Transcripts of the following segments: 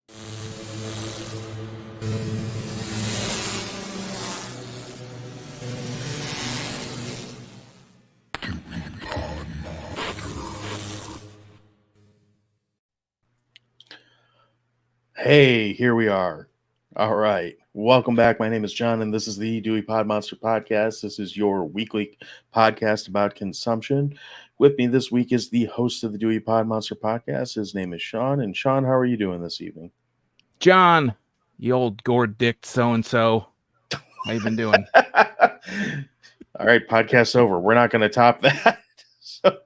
Hey, here we are. All right. Welcome back. My name is John, and this is the Dewey Pod Monster Podcast. This is your weekly podcast about consumption. With me this week is the host of the Dewey Pod Monster Podcast. His name is Sean. And Sean, how are you doing this evening? John, you old gourd dick so-and-so. How you been doing? All right, podcast's over. We're not going to top that. So,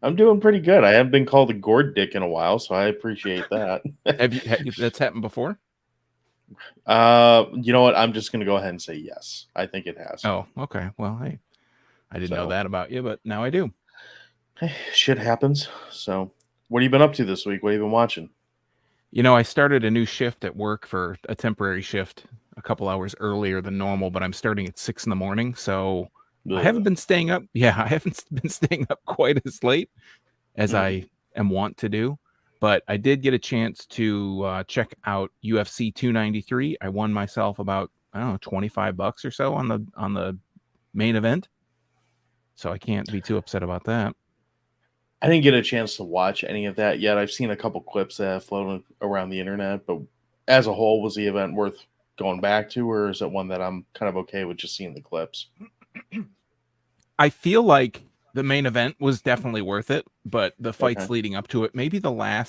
I'm doing pretty good. I haven't been called a gourd dick in a while, so I appreciate that. Have you that's happened before? You know what? I'm just going to go ahead and say yes. I think it has. Oh, okay. Well, hey, I didn't know that about you, but now I do. Hey, shit happens. So, what have you been up to this week? What have you been watching? You know, I started a new shift at work for a temporary shift a couple hours earlier than normal, but I'm starting at 6 a.m. So I haven't been staying up. Yeah, I haven't been staying up quite as late as I am wont to do. But I did get a chance to check out UFC 293. I won myself about, I don't know, $25 or so on the main event. So I can't be too upset about that. I didn't get a chance to watch any of that yet. I've seen a couple clips that have floated around the internet, but as a whole, was the event worth going back to, or is it one that I'm kind of okay with just seeing the clips? I feel like the main event was definitely worth it, but the fights leading up to it, maybe I'm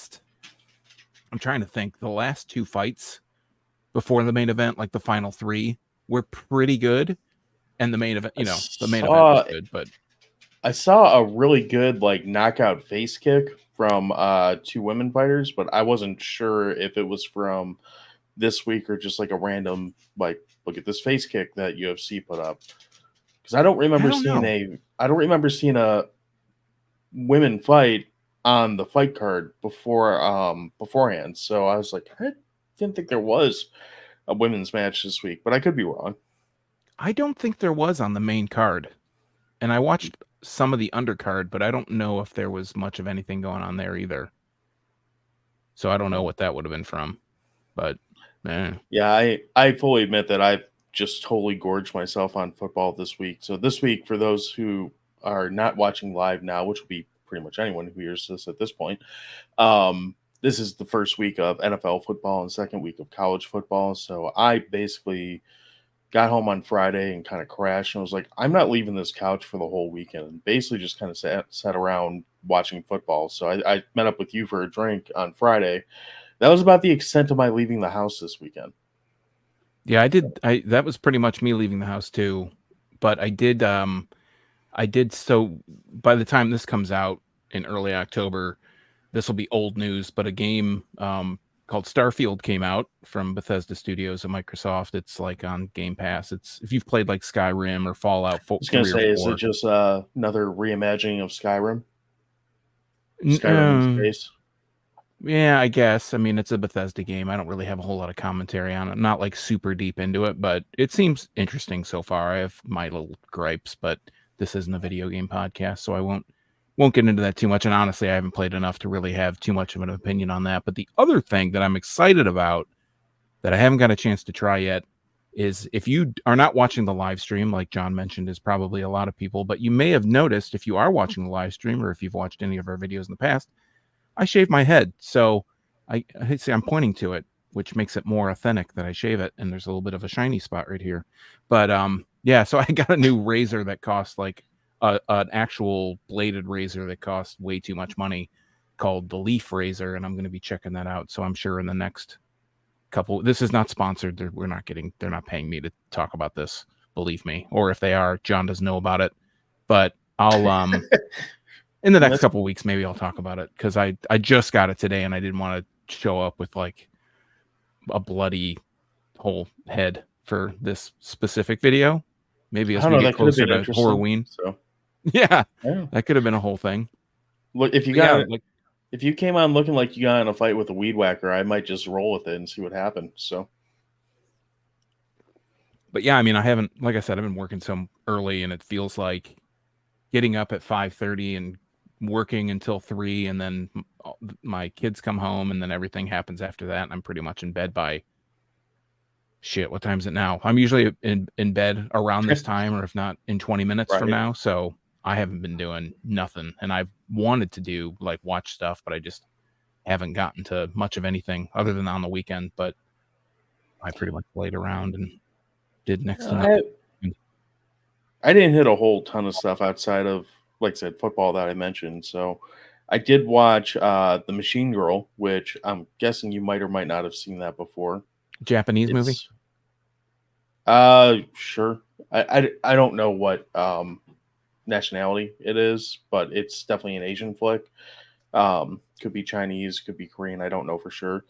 trying to think, the last two fights before the main event, like the final three, were pretty good. And the main event, the main event was good, but I saw a really good knockout face kick from two women fighters, but I wasn't sure if it was from this week or just like a random look at this face kick that UFC put up. Because I don't remember seeing a women fight on the fight card beforehand. So I was like, I didn't think there was a women's match this week, but I could be wrong. I don't think there was on the main card. And I watched some of the undercard, but I don't know if there was much of anything going on there either. So I don't know what that would have been from. But yeah, I fully admit that I've just totally gorged myself on football this week. So this week, for those who are not watching live now, which will be pretty much anyone who hears this at this point, this is the first week of NFL football and second week of college football. So I basically got home on Friday and kind of crashed and was like, I'm not leaving this couch for the whole weekend. And basically just kind of sat around watching football. So I met up with you for a drink on Friday. That was about the extent of my leaving the house this weekend. Yeah, I did. That was pretty much me leaving the house too. But I did. So by the time this comes out in early October, this will be old news. But a game called Starfield came out from Bethesda Studios at Microsoft. It's like on Game Pass. It's if you've played like Skyrim or Fallout 4. I was going to say, is it just another reimagining of Skyrim? Skyrim in space? Yeah, I guess. I mean, it's a Bethesda game. I don't really have a whole lot of commentary on it. I'm not like super deep into it, but it seems interesting so far. I have my little gripes, but this isn't a video game podcast, so I won't get into that too much. And honestly, I haven't played enough to really have too much of an opinion on that. But the other thing that I'm excited about that I haven't got a chance to try yet is if you are not watching the live stream, like John mentioned, is probably a lot of people, but you may have noticed if you are watching the live stream or if you've watched any of our videos in the past, I shave my head. So I say I'm pointing to it, which makes it more authentic that I shave it. And there's a little bit of a shiny spot right here. But yeah, so I got a new razor that costs like an actual bladed razor that costs way too much money called the Leaf Razor. And I'm going to be checking that out. So I'm sure in the next couple, this is not sponsored. They're not paying me to talk about this, believe me. Or if they are, John doesn't know about it. But I'll in the next couple of weeks, maybe I'll talk about it because I just got it today and I didn't want to show up with like a bloody whole head for this specific video. Maybe as we get closer to Halloween. So yeah, that could have been a whole thing. Look, if you came on looking like you got in a fight with a weed whacker, I might just roll with it and see what happened. So, but yeah, I mean, I haven't, like I said, I've been working so early, and it feels like getting up at 5:30 and working until 3, and then my kids come home, and then everything happens after that, and I'm pretty much in bed by shit, what time is it now? I'm usually in bed around this time, or if not, in 20 minutes from Right. now, so I haven't been doing nothing, and I've wanted to do, like, watch stuff, but I just haven't gotten to much of anything other than on the weekend, but I pretty much laid around and did next to I nothing. I didn't hit a whole ton of stuff outside of, like I said, football that I mentioned. So I did watch The Machine Girl, which I'm guessing you might or might not have seen that before. Japanese movie? It's sure. I don't know what nationality it is, but it's definitely an Asian flick. Could be Chinese, could be Korean. I don't know for sure.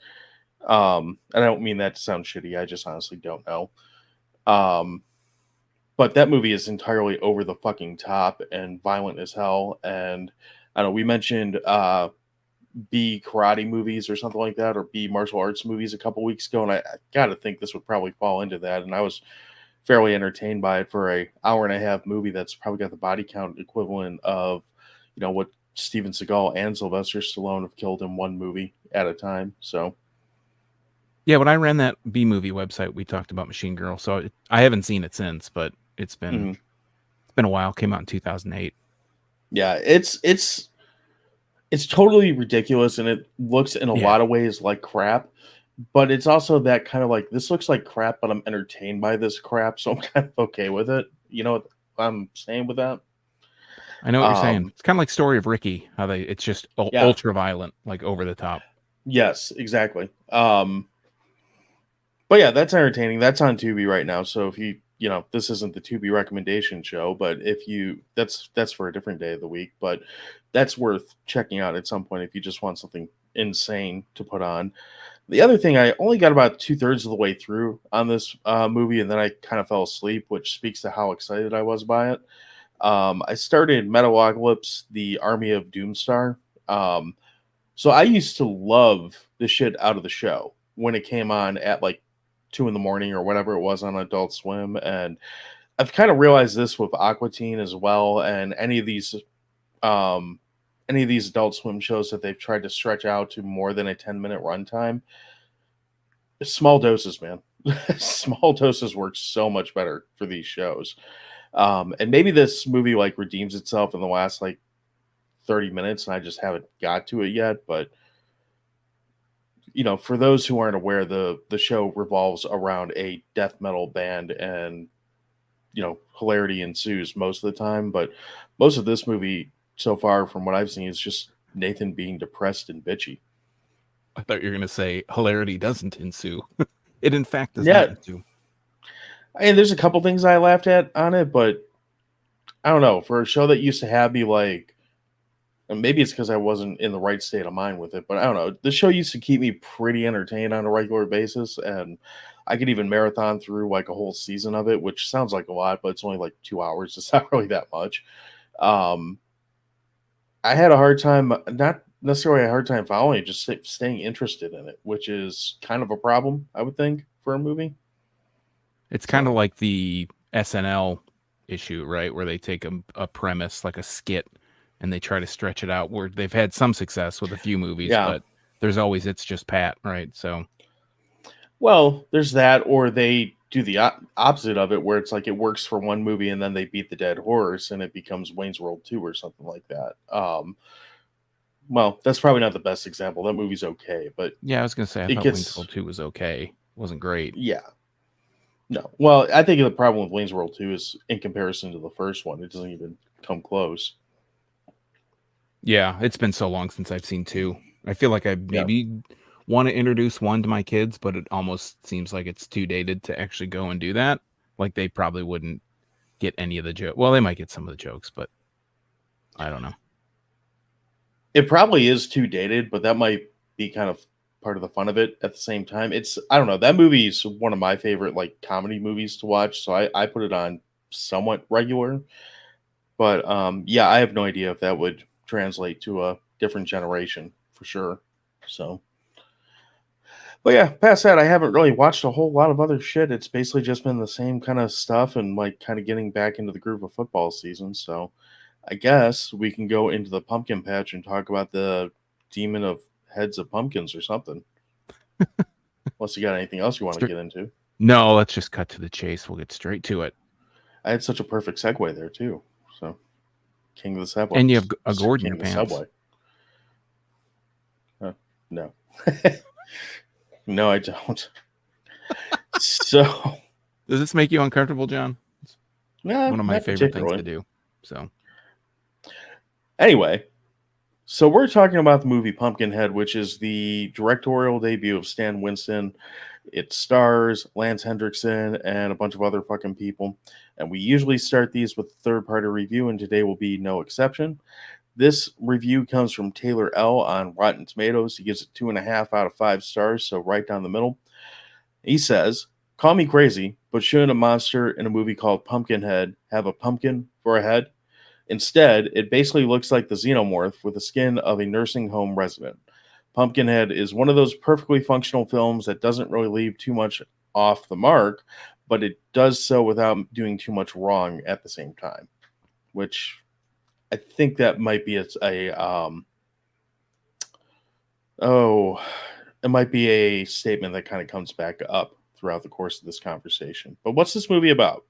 And I don't mean that to sound shitty. I just honestly don't know. Um, but that movie is entirely over the fucking top and violent as hell. And I don't know. We mentioned B karate movies or something like that, or B martial arts movies a couple weeks ago, and I got to think this would probably fall into that. And I was fairly entertained by it for a hour and a half movie that's probably got the body count equivalent of, what Steven Seagal and Sylvester Stallone have killed in one movie at a time. So Yeah, when I ran that B-movie website, we talked about Machine Girl, so I haven't seen it since, but mhm. it's been a while, came out in 2008. Yeah, it's totally ridiculous, and it looks in a Yeah. lot of ways like crap. But it's also that kind of like, this looks like crap, but I'm entertained by this crap, so I'm kind of okay with it. You know what I'm saying with that? I know what you're saying. Um, It's kinda like Story of Ricky, how it's just yeah, ultra violent, like, over the top. yes, exactly. But yeah, that's entertaining. That's on Tubi right now. So if this isn't the Tubi recommendation show, but if you, that's for a different day of the week. But that's worth checking out at some point if you just want something insane to put on. The other thing, I only got about 2/3 of the way through on this movie, and then I kind of fell asleep, which speaks to how excited I was by it. I started Metalocalypse, the Army of Doomstar. Um, so I used to love the shit out of the show when it came on at like 2 in the morning or whatever it was on Adult Swim. And I've kind of realized this with Aqua Teen as well, and um any of these Adult Swim shows that they've tried to stretch out to more than a 10-minute runtime. Small doses, man. Small doses work so much better for these shows. And maybe this movie like redeems itself in the last like 30 minutes, and I just haven't got to it yet. But for those who aren't aware, the show revolves around a death metal band, and hilarity ensues most of the time. But most of this movie so far, from what I've seen, is just Nathan being depressed and bitchy. I thought you were gonna say hilarity doesn't ensue. It in fact does not Yeah, ensue. and there's a couple things I laughed at on it, but I don't know, for a show that used to have me like, and maybe it's because I wasn't in the right state of mind with it, but I don't know. The show used to keep me pretty entertained on a regular basis, and I could even marathon through like a whole season of it, which sounds like a lot, but it's only like 2 hours. It's not really that much. Um, I had a hard time, not necessarily a hard time following it, just staying interested in it, which is kind of a problem, I would think, for a movie. It's kinda So, like the SNL issue, right? Where they take a premise, like a skit, and they try to stretch it out, where they've had some success with a few movies, yeah. but there's always It's Just Pat, right? So, Well, there's that, or they do the opposite of it, where it's like it works for one movie and then they beat the dead horse and it becomes Wayne's World 2 or something like that. Well, that's probably not the best example. That movie's okay, but yeah, I was gonna say I it thought Wayne's gets, World 2 was okay. Wasn't great. yeah, no. Well, I think the problem with Wayne's World 2 is in comparison to the first one, it doesn't even come close. Yeah, it's been so long since I've seen 2. I feel like I Yeah. maybe wanna introduce 1 to my kids, but it almost seems like it's too dated to actually go and do that. Like, they probably wouldn't get any of the well, they might get some of the jokes, but I don't know. It probably is too dated, but that might be kind of part of the fun of it at the same time. I don't know, that movie is one of my favorite like comedy movies to watch, so I put it on somewhat regular. But yeah, I have no idea if that would translate to a different generation for sure. So, but yeah, past that, I haven't really watched a whole lot of other shit. It's basically just been the same kind of stuff and like kind of getting back into the groove of football season. So, I guess we can go into the pumpkin patch and talk about the demon of heads of pumpkins or something. Unless you got anything else you want to get into. No, let's just cut to the chase. We'll get straight to it. I had such a perfect segue there too. So, King of the Subway. And you have a gourd in King your of the pants. Subway. No. No, I don't. So, does this make you uncomfortable, John? It's one of my favorite things to do. So, anyway, so we're talking about the movie Pumpkinhead, which is the directorial debut of Stan Winston. It stars Lance Hendrickson and a bunch of other fucking people. And we usually start these with a third-party review, and today will be no exception. This review comes from Taylor L. on Rotten Tomatoes. He gives it 2.5 out of 5 stars, so right down the middle. He says, "Call me crazy, but shouldn't a monster in a movie called Pumpkinhead have a pumpkin for a head? Instead, it basically looks like the xenomorph with the skin of a nursing home resident. Pumpkinhead is one of those perfectly functional films that doesn't really leave too much off the mark, but it does so without doing too much wrong at the same time," which I think that might be it might be a statement that kind of comes back up throughout the course of this conversation. But what's this movie about?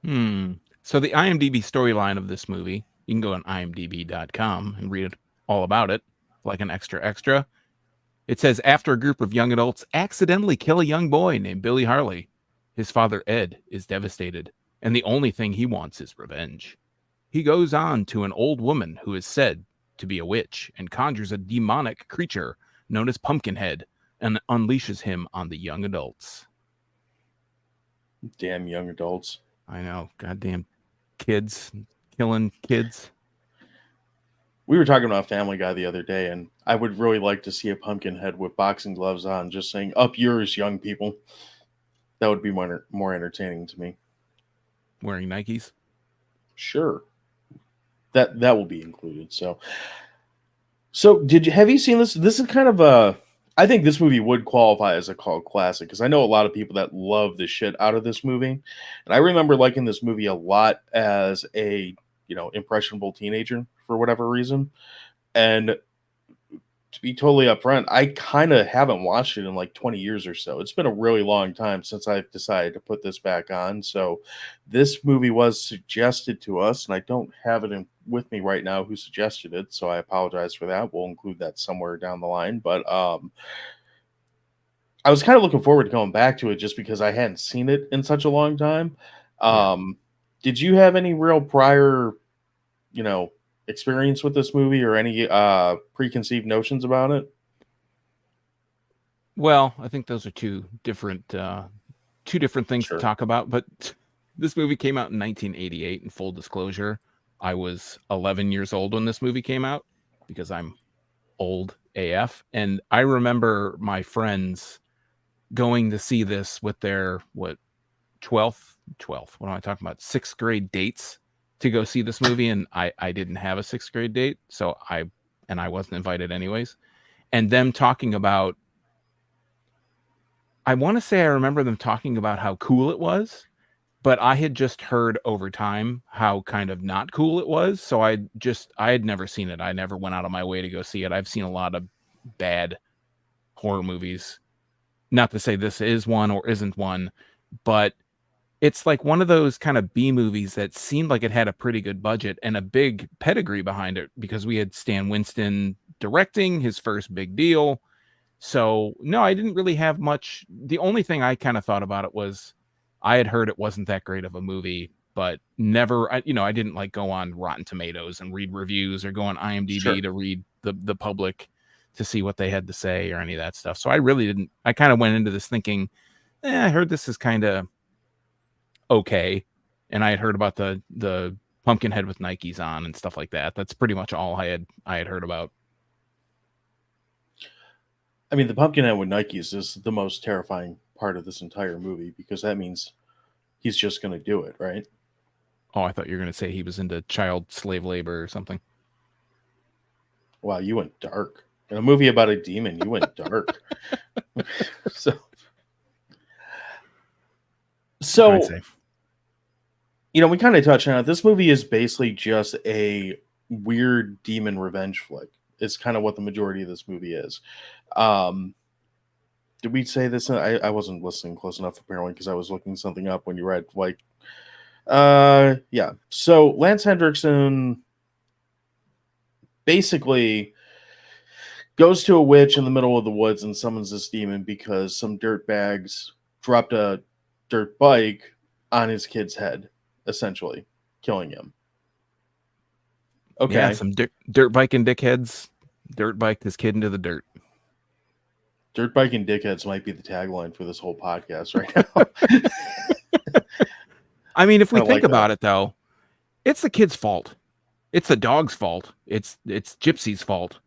So the IMDb storyline of this movie, you can go on imdb.com and read all about it, like an extra. It says, after a group of young adults accidentally kill a young boy named Billy Harley, his father Ed is devastated, and the only thing he wants is revenge. He goes on to an old woman who is said to be a witch and conjures a demonic creature known as Pumpkinhead and unleashes him on the young adults. Damn young adults. I know. Goddamn kids killing kids. We were talking about Family Guy the other day, and I would really like to see a Pumpkinhead with boxing gloves on just saying, "Up yours, young people." That would be more entertaining to me. Wearing Nikes? Sure. That will be included. So have you seen this? This is kind of I think this movie would qualify as a cult classic because I know a lot of people that love the shit out of this movie. And I remember liking this movie a lot as a, impressionable teenager for whatever reason. And to be totally upfront, I kind of haven't watched it in like 20 years or so. It's been a really long time since I've decided to put this back on. So this movie was suggested to us, and I don't have it with me right now who suggested it. So I apologize for that. We'll include that somewhere down the line. But I was kind of looking forward to going back to it just because I hadn't seen it in such a long time. Did you have any real prior, experience with this movie or any preconceived notions about it? Well, I think those are two different things to talk about, but this movie came out in 1988, in full disclosure. I was 11 years old when this movie came out because I'm old AF, and I remember my friends going to see this with their 12th, what am I talking about? 6th grade dates to go see this movie, and I didn't have a 6th grade date, so I wasn't invited anyways. And them talking about, I want to say I remember them talking about how cool it was, but I had just heard over time how kind of not cool it was. So I had never seen it. I never went out of my way to go see it. I've seen a lot of bad horror movies. Not to say this is one or isn't one, but it's like one of those kind of B movies that seemed like it had a pretty good budget and a big pedigree behind it because we had Stan Winston directing, his first big deal. So no, I didn't really have much. The only thing I kind of thought about it was I had heard it wasn't that great of a movie, but never, I didn't like go on Rotten Tomatoes and read reviews or go on IMDb to read the public to see what they had to say or any of that stuff. So I really didn't. I kind of went into this thinking, I heard this is kind of okay, and I had heard about the Pumpkinhead with Nikes on and stuff like that. That's pretty much all I had heard about. I mean, the Pumpkinhead with Nikes is the most terrifying part of this entire movie because that means he's just going to do it, right? Oh, I thought you were going to say he was into child slave labor or something. Wow, you went dark. In a movie about a demon, you went dark. So we kind of touched on it. This movie is basically just a weird demon revenge flick. is kind of what the majority of this movie is. Did we say this? I wasn't listening close enough apparently because I was looking something up when you read like, yeah. So Lance Hendrickson basically goes to a witch in the middle of the woods and summons this demon because some dirtbags dropped a dirt bike on his kid's head, essentially killing him. Okay. Yeah, some dirt biking dickheads dirt bike this kid into the dirt. Dirt biking dickheads might be the tagline for this whole podcast right now. I mean, if we think about it, though, it's the kid's fault. It's the dog's fault. It's Gypsy's fault.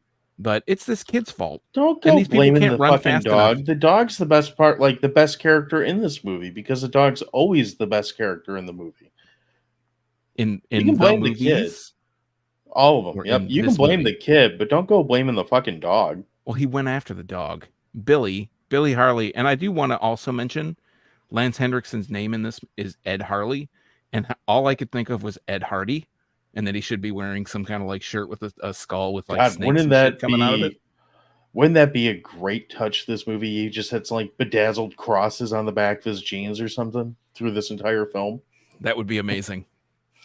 But it's this kid's fault. Don't go blaming the fucking dog. The dog's the best part, like the best character in this movie, because the dog's always the best character in the movie. You can blame the kid. All of them. Yep. You can blame the kid, but don't go blaming the fucking dog. Well, he went after the dog. Billy Harley. And I do want to also mention Lance Hendrickson's name in this is Ed Harley. And all I could think of was Ed Hardy. And that he should be wearing some kind of like shirt with a skull with like snakes and shit coming out of it. Wouldn't that be a great touch? This movie, he just had some like bedazzled crosses on the back of his jeans or something through this entire film. That would be amazing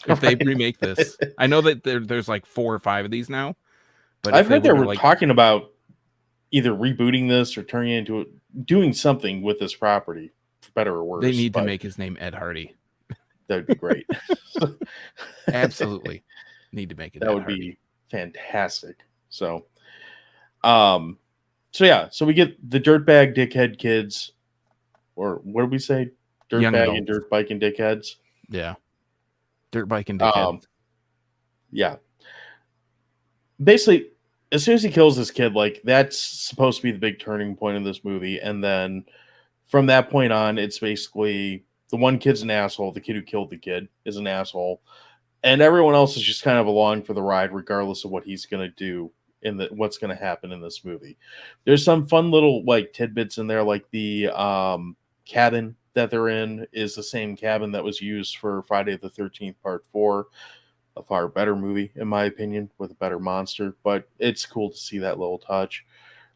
if they remake this. I know that there's like 4 or 5 of these now, but I've heard they were talking about either rebooting this or turning it into doing something with this property, for better or worse. They need to make his name Ed Hardy. That would be great. Absolutely. Need to make it. That would be fantastic. So yeah. So we get the dirtbag dickhead kids, or what did we say? Dirtbag and dirt bike and dickheads. Yeah. Dirt bike and dickheads. Yeah. Basically, as soon as he kills this kid, like that's supposed to be the big turning point of this movie. And then from that point on, it's basically the one kid's an asshole. The kid who killed the kid is an asshole. And everyone else is just kind of along for the ride, regardless of what he's going to do what's going to happen in this movie. There's some fun little like tidbits in there, like the cabin that they're in is the same cabin that was used for Friday the 13th Part 4. A far better movie, in my opinion, with a better monster. But it's cool to see that little touch.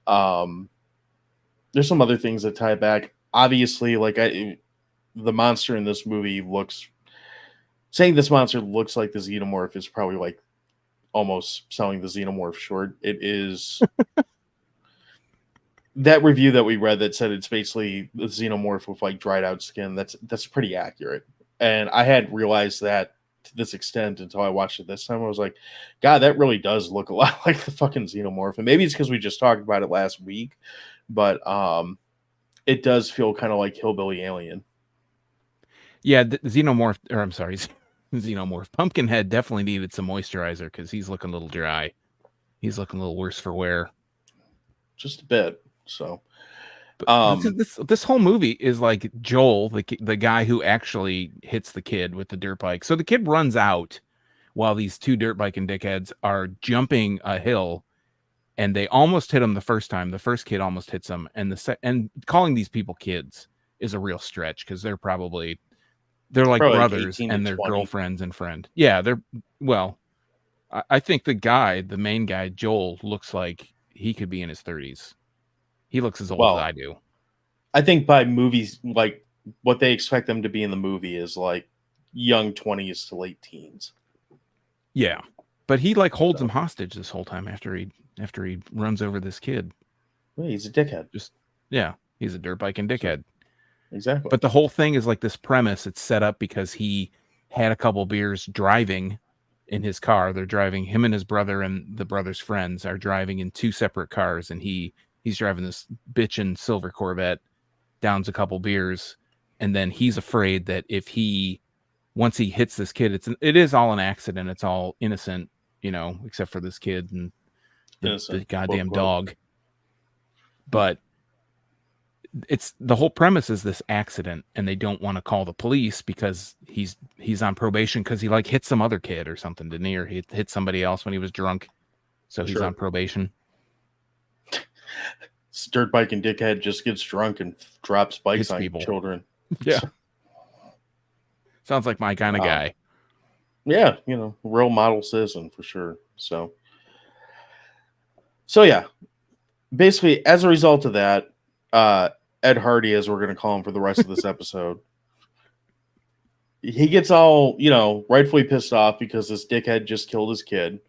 There's some other things that tie back. Obviously, like the monster in this movie saying this monster looks like the xenomorph is probably like almost selling the xenomorph short. It is that review that we read that said it's basically the xenomorph with like dried out skin. That's pretty accurate. And I hadn't realized that to this extent until I watched it this time. I was like, God, that really does look a lot like the fucking xenomorph. And maybe it's because we just talked about it last week, but it does feel kind of like Hillbilly Alien. Yeah, Xenomorph, or I'm sorry, Xenomorph. Pumpkinhead definitely needed some moisturizer because he's looking a little dry. He's looking a little worse for wear. Just a bit. So, this whole movie is like Joel, the guy who actually hits the kid with the dirt bike. So the kid runs out while these 2 dirt bike and dickheads are jumping a hill, and they almost hit him the first time. The first kid almost hits him, and calling these people kids is a real stretch because they're like brothers and their girlfriends and friend. Yeah, I think the main guy, Joel, looks like he could be in his 30s. He looks as old as I do. I think by movies, like what they expect them to be in the movie is like young 20s to late teens. Yeah, but he like holds him hostage this whole time after he runs over this kid. Well, he's a dickhead. He's a dirt bike and dickhead. Exactly. But the whole thing is like this premise. It's set up because he had a couple beers driving in his car. They're driving, him and his brother and the brother's friends are driving in 2 separate cars, and he's driving this bitchin' silver Corvette, downs a couple beers, and then he's afraid that once he hits this kid, it is all an accident. It's all innocent, except for this kid and the goddamn dog. But it's the whole premise is this accident, and they don't want to call the police because he's on probation because he like hit some other kid or something, didn't he? Or he hit somebody else when he was drunk, so he's on probation. Dirt bike and dickhead just gets drunk and drops bikes on children. Yeah, sounds like my kind of guy. Yeah, real model citizen for sure. So So yeah, basically as a result of that, Ed Hardy, as we're going to call him for the rest of this episode, he gets all, rightfully pissed off because this dickhead just killed his kid.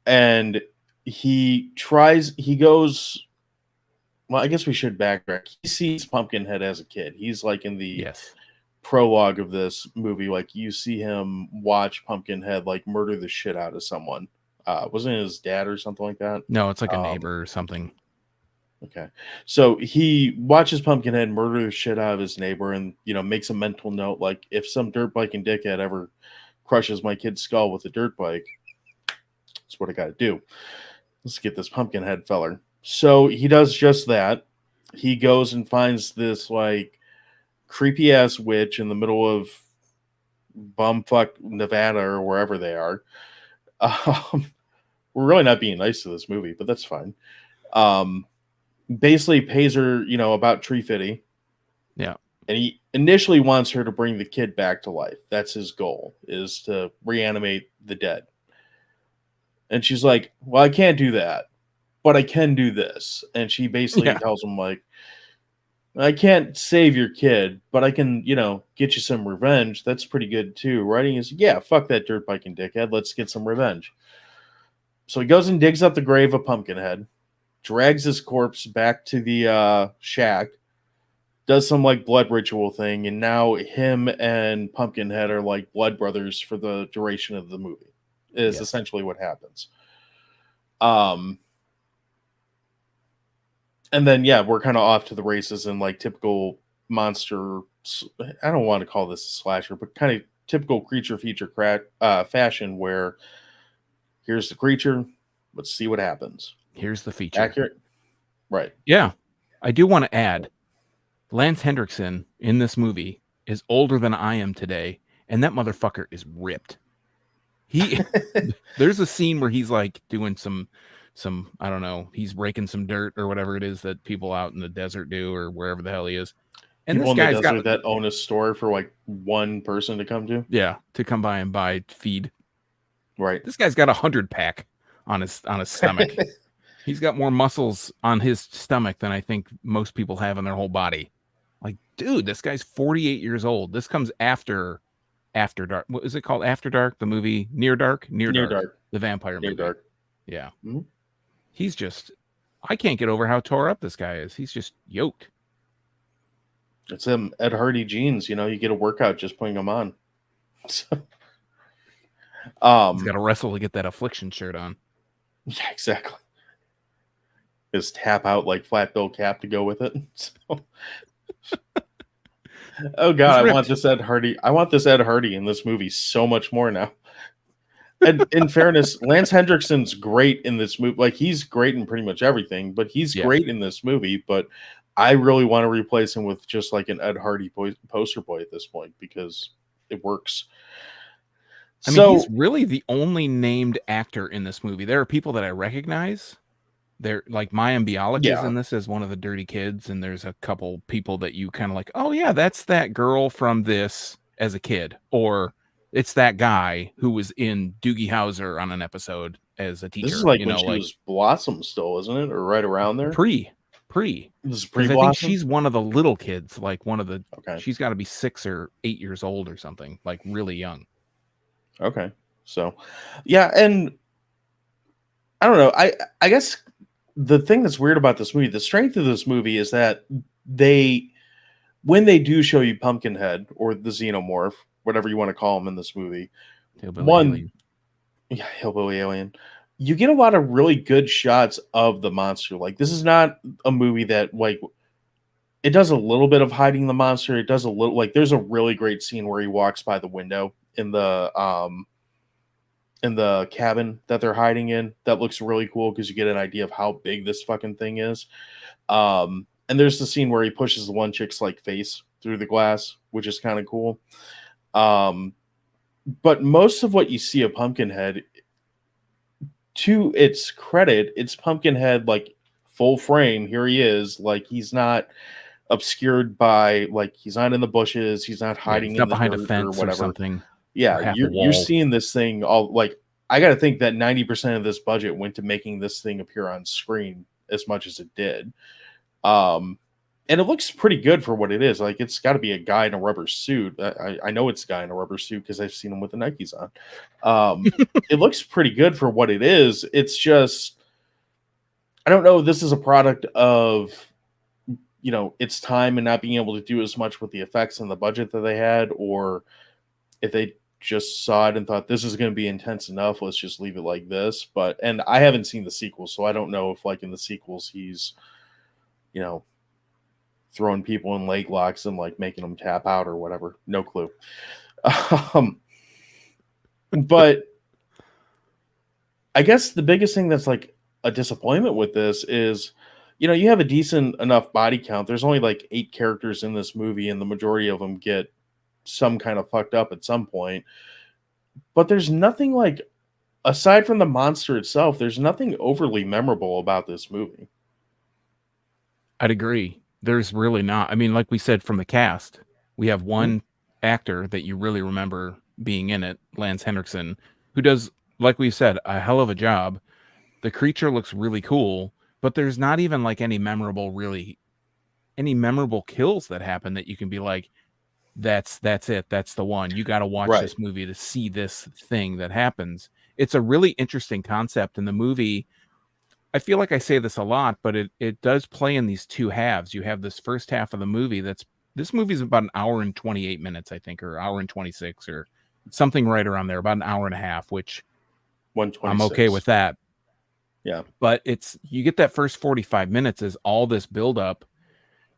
And he goes, well, I guess we should backtrack. He sees Pumpkinhead as a kid. He's like in the Yes. prologue of this movie, like you see him watch Pumpkinhead like murder the shit out of someone. Wasn't it his dad or something like that? No, it's like a neighbor or something. Okay. So he watches Pumpkinhead murder the shit out of his neighbor and, makes a mental note like, if some dirt biking dickhead ever crushes my kid's skull with a dirt bike, that's what I got to do. Let's get this Pumpkinhead feller. So he does just that. He goes and finds this like creepy ass witch in the middle of bumfuck Nevada or wherever they are. We're really not being nice to this movie, but that's fine. Basically pays her, about tree fitty. Yeah. And he initially wants her to bring the kid back to life. That's his goal, is to reanimate the dead. And she's like, well, I can't do that, but I can do this. And she basically tells him, like, I can't save your kid, but I can, get you some revenge. That's pretty good too. Writing is, yeah, fuck that dirt biking dickhead. Let's get some revenge. So he goes and digs up the grave of Pumpkinhead, drags his corpse back to the shack, does some like blood ritual thing, and now him and Pumpkinhead are like blood brothers for the duration of the movie. Is essentially what happens. And then we're kind of off to the races in like typical monster. I don't want to call this a slasher, but kind of typical creature feature fashion, where here's the creature, let's see what happens. Here's the feature. Accurate, right? Yeah, I do want to add, Lance Hendrickson in this movie is older than I am today, and that motherfucker is ripped. There's a scene where he's like doing some I don't know, he's raking some dirt or whatever it is that people out in the desert do or wherever the hell he is. And people this guy's in the desert that own a store for like one person to come to. Yeah, to come by and buy feed. Right. This guy's got 100-pack on his stomach. He's got more muscles on his stomach than I think most people have in their whole body. Like, dude, this guy's 48 years old. This comes after Dark. What is it called? After Dark, the movie Near Dark, the vampire movie. Near Dark. Yeah. Mm-hmm. He's just, I can't get over how tore up this guy is. He's just yoked. It's him, Ed Hardy jeans. You get a workout just putting them on. So, he's got to wrestle to get that Affliction shirt on. Yeah, exactly. His tap out like flat bill cap to go with it. So. Oh god, I want this Ed Hardy. I want this Ed Hardy in this movie so much more now. And in fairness, Lance Hendrickson's great in this movie. Like, he's great in pretty much everything, but he's great in this movie. But I really want to replace him with just like an Ed Hardy poster boy at this point, because it works. I mean, he's really the only named actor in this movie. There are people that I recognize. They're like Mayim Bialik is in this as one of the dirty kids, and there's a couple people that you kind of like, oh yeah, that's that girl from this as a kid, or it's that guy who was in Doogie Howser on an episode as a teacher. This is like when she was Blossom still, isn't it? Or right around there? Pre. This is pre-Blossom? I think she's one of the little kids, like one of the, she's got to be 6 or 8 years old or something, like really young. Okay. So, yeah, and I don't know. I guess the thing that's weird about this movie, the strength of this movie is that when they do show you Pumpkinhead or the Xenomorph, whatever you want to call him in this movie, hillbilly alien, you get a lot of really good shots of the monster. Like, this is not a movie that, like, it does a little bit of hiding the monster. It does a little, like, there's a really great scene where he walks by the window in the cabin that they're hiding in. That looks really cool because you get an idea of how big this fucking thing is. And there's the scene where he pushes the one chick's like face through the glass, which is kind of cool. But most of what you see of Pumpkinhead, to its credit, it's Pumpkinhead like full frame. Here he is. Like, he's not obscured by, like, he's not in the bushes. He's not hiding in the behind dirt a fence or whatever. Something. Yeah, you're seeing this thing all, like, I got to think that 90% of this budget went to making this thing appear on screen as much as it did. Um, and it looks pretty good for what it is. Like, it's got to be a guy in a rubber suit. I know it's a guy in a rubber suit because I've seen him with the Nikes on. It looks pretty good for what it is. It's just, I don't know if this is a product of, its time and not being able to do as much with the effects and the budget that they had, or if they just saw it and thought this is going to be intense enough, let's just leave it like this. And I haven't seen the sequel, so I don't know if, like, in the sequels he's, you know, throwing people in leg locks and like making them tap out or whatever. No clue. Um, but I guess the biggest thing that's like a disappointment with this is, you have a decent enough body count. There's only like 8 characters in this movie, and the majority of them get some kind of fucked up at some point. But there's nothing like, aside from the monster itself, there's nothing overly memorable about this movie. I'd agree. There's really not. I mean, like we said, from the cast, we have one actor that you really remember being in it, Lance Henriksen, who does, like we said, a hell of a job. The creature looks really cool, but there's not even like any memorable kills that happen that you can be like, that's it. That's the one. You got to watch Right. this movie to see this thing that happens. It's a really interesting concept in the movie. I feel like I say this a lot, but it does play in these two halves. You have this first half of the movie this movie's about an hour and 28 minutes, I think, or hour and 26 or something right around there, about an hour and a half, which 126. I'm okay with that. Yeah. But you get that first 45 minutes is all this build up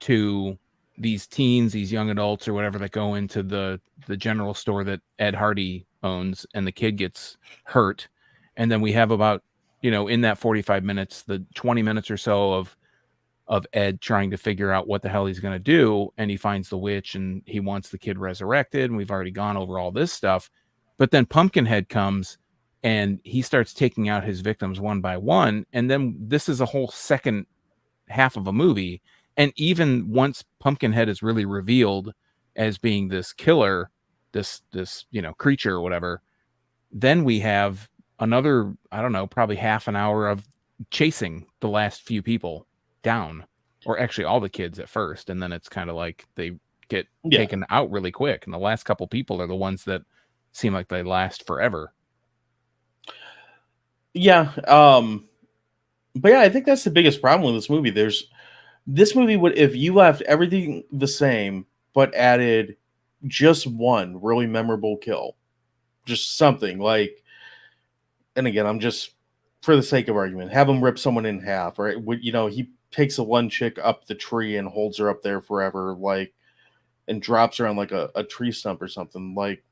to these teens, these young adults or whatever that go into the general store that Ed Hardy owns, and the kid gets hurt. And then we have about, in that 45 minutes, the 20 minutes or so of Ed trying to figure out what the hell he's going to do. And he finds the witch and he wants the kid resurrected. And we've already gone over all this stuff. But then Pumpkinhead comes and he starts taking out his victims one by one. And then this is a whole second half of a movie. And even once Pumpkinhead is really revealed as being this killer, this creature or whatever, then we have another, I don't know, probably half an hour of chasing the last few people down, or actually all the kids at first. And then it's kind of like they get taken out really quick. And the last couple people are the ones that seem like they last forever. Yeah. But yeah, I think that's the biggest problem with this movie. This movie would, if you left everything the same, but added just one really memorable kill, just something like, and again, I'm just, for the sake of argument, have him rip someone in half, right? He takes a one chick up the tree and holds her up there forever, like, and drops her on like a tree stump or something. Like,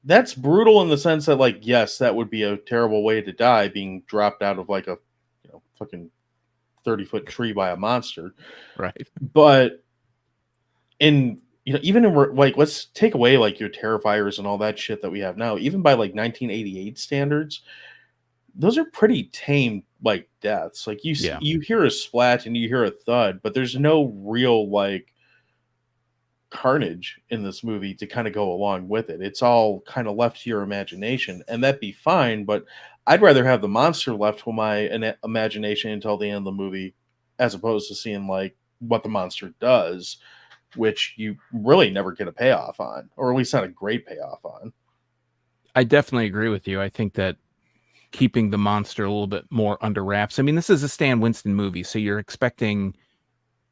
that's brutal in the sense that, like, yes, that would be a terrible way to die, being dropped out of like a, fucking 30-foot tree by a monster. Right. But even in, like, let's take away like your Terrifiers and all that shit that we have now, even by like 1988 standards, those are pretty tame like deaths. Like, you hear a splat and you hear a thud, but there's no real like carnage in this movie to kind of go along with it. It's all kind of left to your imagination, and that'd be fine, but I'd rather have the monster left to my imagination until the end of the movie, as opposed to seeing like what the monster does, which you really never get a payoff on, or at least not a great payoff on. I definitely agree with you. I think that keeping the monster a little bit more under wraps. I mean, this is a Stan Winston movie, so you're expecting,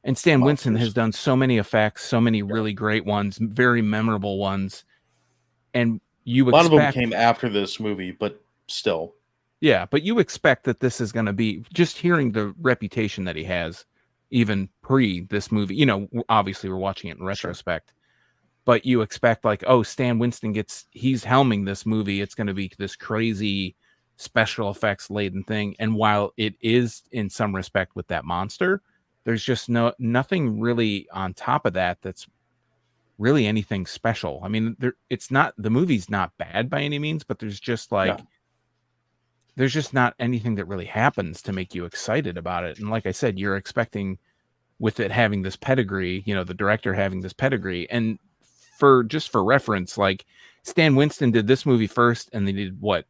and Stan Winston has done so many effects, so many really great ones, very memorable ones. And a lot of them came after this movie, but still. Yeah, but you expect that this is going to be, just hearing the reputation that he has, even pre this movie, obviously we're watching it in retrospect, but you expect like, oh, Stan Winston he's helming this movie. It's going to be this crazy special effects laden thing. And while it is in some respect with that monster, there's just nothing really on top of that that's really anything special. I mean, the movie's not bad by any means, but there's just like, there's just not anything that really happens to make you excited about it. And like I said, you're expecting, with it having this pedigree, the director having this pedigree. And for reference, like, Stan Winston did this movie first, and they did what?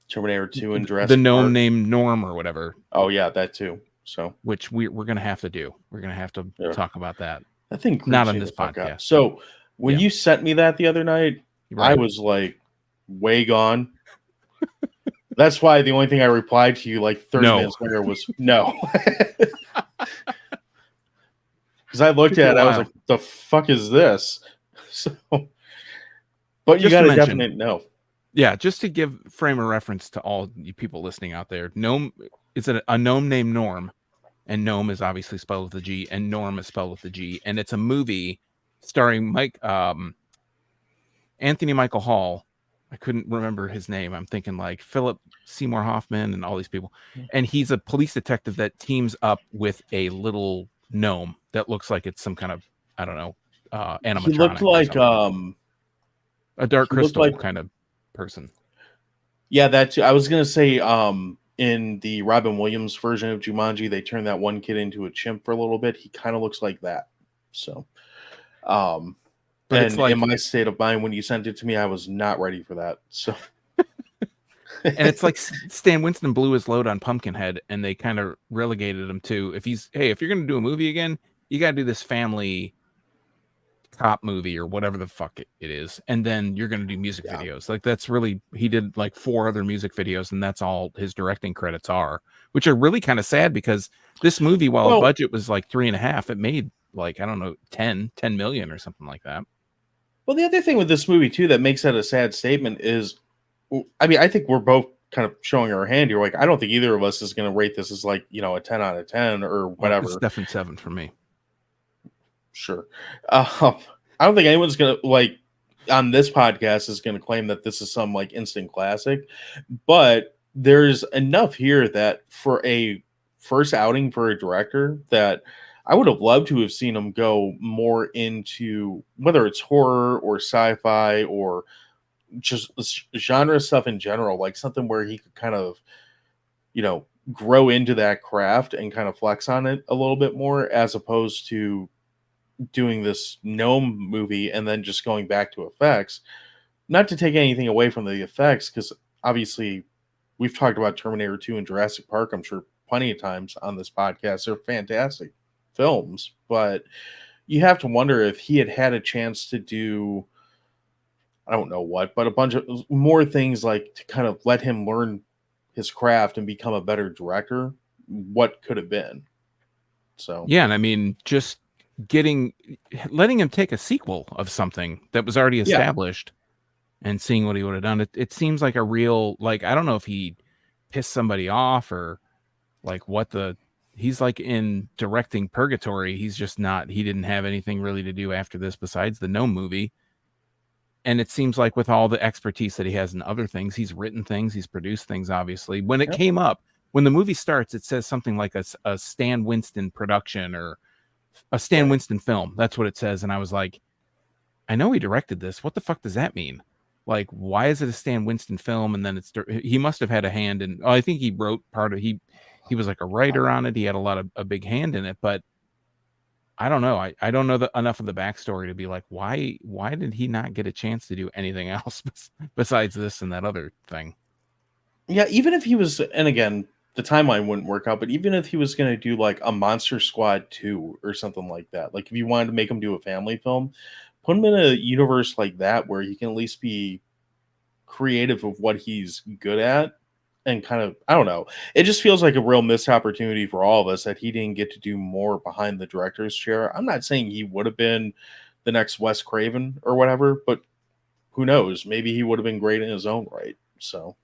Terminator 2 and the Jurassic gnome Park. named Norm or whatever. Oh yeah, that too. So which we're going to have to do. We're going to have to talk about that. That thing Not creeps on me this the fuck out. podcast. So when Yeah. you sent me that the other night, I Right. was like way gone. That's why the only thing I replied to you like 30 minutes later was no. Because I looked at it, I was like, the fuck is this? So, but you got a definite no. Yeah, just to give frame of reference to all you people listening out there, Gnome is a gnome named Norm, and Gnome is obviously spelled with a G, and Norm is spelled with a G, and it's a movie starring Anthony Michael Hall. I couldn't remember his name. I'm thinking like Philip Seymour Hoffman and all these people, and he's a police detective that teams up with a little gnome that looks like it's some kind of, I don't know, animatronic. He looked like a Dark Crystal kind of person. Yeah, that too. I was gonna say in the Robin Williams version of Jumanji, they turned that one kid into a chimp for a little bit. He kind of looks like that. So but and in my state of mind when you sent it to me, I was not ready for that. So and it's like Stan Winston blew his load on Pumpkinhead, and they kind of relegated him to if you're gonna do a movie again, you gotta do this family cop movie or whatever the fuck it is, and then you're gonna do music videos. Like that's really, he did like 4 other music videos, and that's all his directing credits are, which are really kind of sad because this movie, while the budget was like 3.5, it made like, I don't know, 10 million or something like that. Well, the other thing with this movie too that makes that a sad statement is, I mean, I think we're both kind of showing our hand here. Like, I don't think either of us is going to rate this as like, you know, a 10 out of 10 or whatever. It's definitely 7 for me. Sure. I don't think anyone's going to like on this podcast is going to claim that this is some like instant classic, but there's enough here that for a first outing for a director that I would have loved to have seen him go more into whether it's horror or sci-fi or just genre stuff in general, like something where he could kind of, you know, grow into that craft and kind of flex on it a little bit more as opposed to doing this gnome movie and then just going back to effects. Not to take anything away from the effects, because obviously we've talked about Terminator 2 and Jurassic Park, I'm sure plenty of times on this podcast. They're fantastic films, but you have to wonder if he had had a chance to do, I don't know what, but a bunch of more things like to kind of let him learn his craft and become a better director, what could have been. So yeah, and I mean, just letting him take a sequel of something that was already established and seeing what he would have done. It seems like a real, like, I don't know if he pissed somebody off or like he's like in directing purgatory. He's just not, he didn't have anything really to do after this besides the Gnome movie. And it seems like with all the expertise that he has in other things, he's written things, he's produced things, obviously. When it came up, when the movie starts, it says something like a Stan Winston production or a Stan Winston film. That's what it says. And I was like, I know he directed this. What the fuck does that mean? Like, why is it a Stan Winston film? And then he must have had a hand in, I think he wrote part of, he was like a writer on it. He had a big hand in it, but I don't know. I don't know enough of the backstory to be like, why did he not get a chance to do anything else besides this and that other thing? Yeah, even if he was, and again, the timeline wouldn't work out, but even if he was going to do like a Monster Squad 2 or something like that, like if you wanted to make him do a family film, put him in a universe like that where he can at least be creative of what he's good at and kind of, I don't know. It just feels like a real missed opportunity for all of us that he didn't get to do more behind the director's chair. I'm not saying he would have been the next Wes Craven or whatever, but who knows? Maybe he would have been great in his own right. So.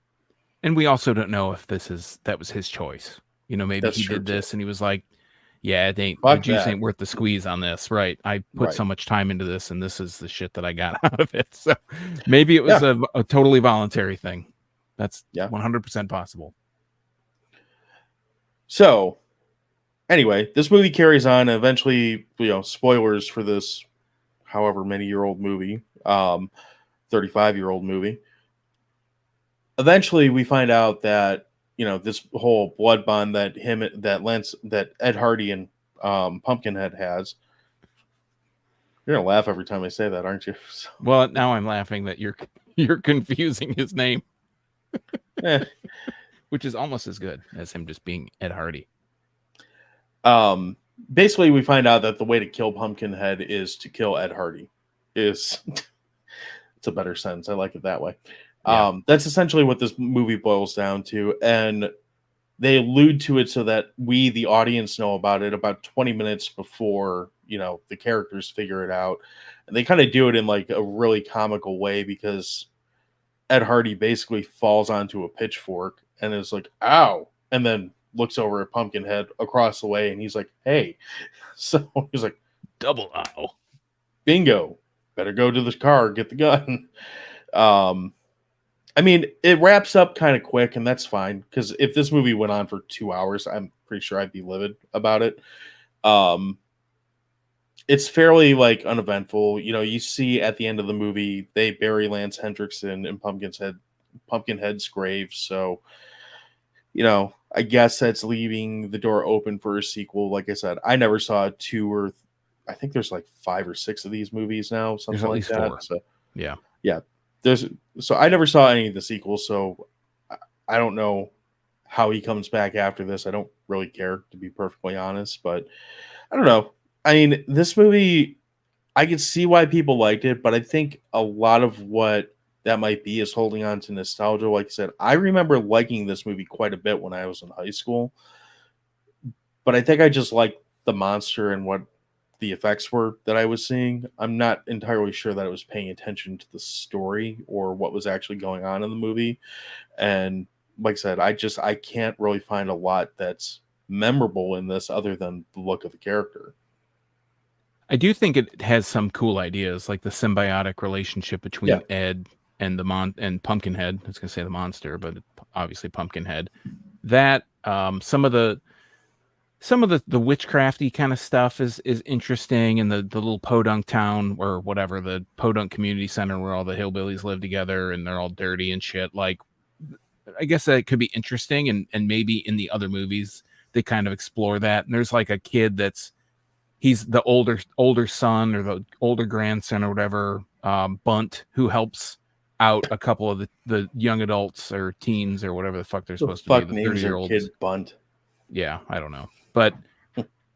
And we also don't know if that was his choice. You know, maybe he did this and he was like, yeah, the juice ain't worth the squeeze on this. Right. I put so much time into this and this is the shit that I got out of it. So maybe it was a totally voluntary thing. That's 100% possible. So anyway, this movie carries on. Eventually, you know, spoilers for this however many year old movie, 35-year-old movie. Eventually we find out that, you know, this whole blood bond that Ed Hardy and Pumpkinhead has. You're gonna laugh every time I say that, aren't you? Well, now I'm laughing that you're confusing his name. Eh. which is almost as good as him just being Ed Hardy. Um, Basically, we find out that the way to kill Pumpkinhead is to kill Ed Hardy. Is It's a better sentence. I like it that way. Yeah. That's essentially what this movie boils down to, and they allude to it so that we, the audience, know about it about 20 minutes before the characters figure it out, and they kind of do it in like a really comical way because Ed Hardy basically falls onto a pitchfork and is like, "Ow!" and then looks over at Pumpkinhead across the way, and he's like, "Hey!" So he's like, Double ow. "Bingo! Better go to the car, get the gun." Um, I mean, it wraps up kind of quick, and that's fine because if this movie went on for 2 hours, I'm pretty sure I'd be livid about it. Um, it's fairly like uneventful. You see at the end of the movie they bury Lance Hendrickson in Pumpkinhead's grave. So, I guess that's leaving the door open for a sequel. Like I said, I never saw I think there's like 5 or 6 of these movies now, There's something at like least that. 4. So Yeah. yeah, there's so I never saw any of the sequels, so I don't know how he comes back after this. I don't really care, to be perfectly honest, but I don't know. I mean, this movie, I can see why people liked it, but I think a lot of what that might be is holding on to nostalgia. Like I said, I remember liking this movie quite a bit when I was in high school, but I think I just liked the monster and what the effects were that I was seeing. I'm not entirely sure that I was paying attention to the story or what was actually going on in the movie. And like I said, I can't really find a lot that's memorable in this other than the look of the character. I do think it has some cool ideas, like the symbiotic relationship Yeah. between Ed and and Pumpkinhead. I was gonna say the monster, but obviously Pumpkinhead. That some of the witchcrafty kind of stuff is interesting, and the little podunk town or whatever, the podunk community center where all the hillbillies live together and they're all dirty and shit. Like, I guess that could be interesting, and maybe in the other movies they kind of explore that. And there's like a kid that's he's the older son or the older grandson or whatever, Bunt, who helps out a couple of the young adults or teens or whatever the fuck they're The supposed to be, fuck the names their 30-year-olds. kid Bunt? Yeah, I don't know. But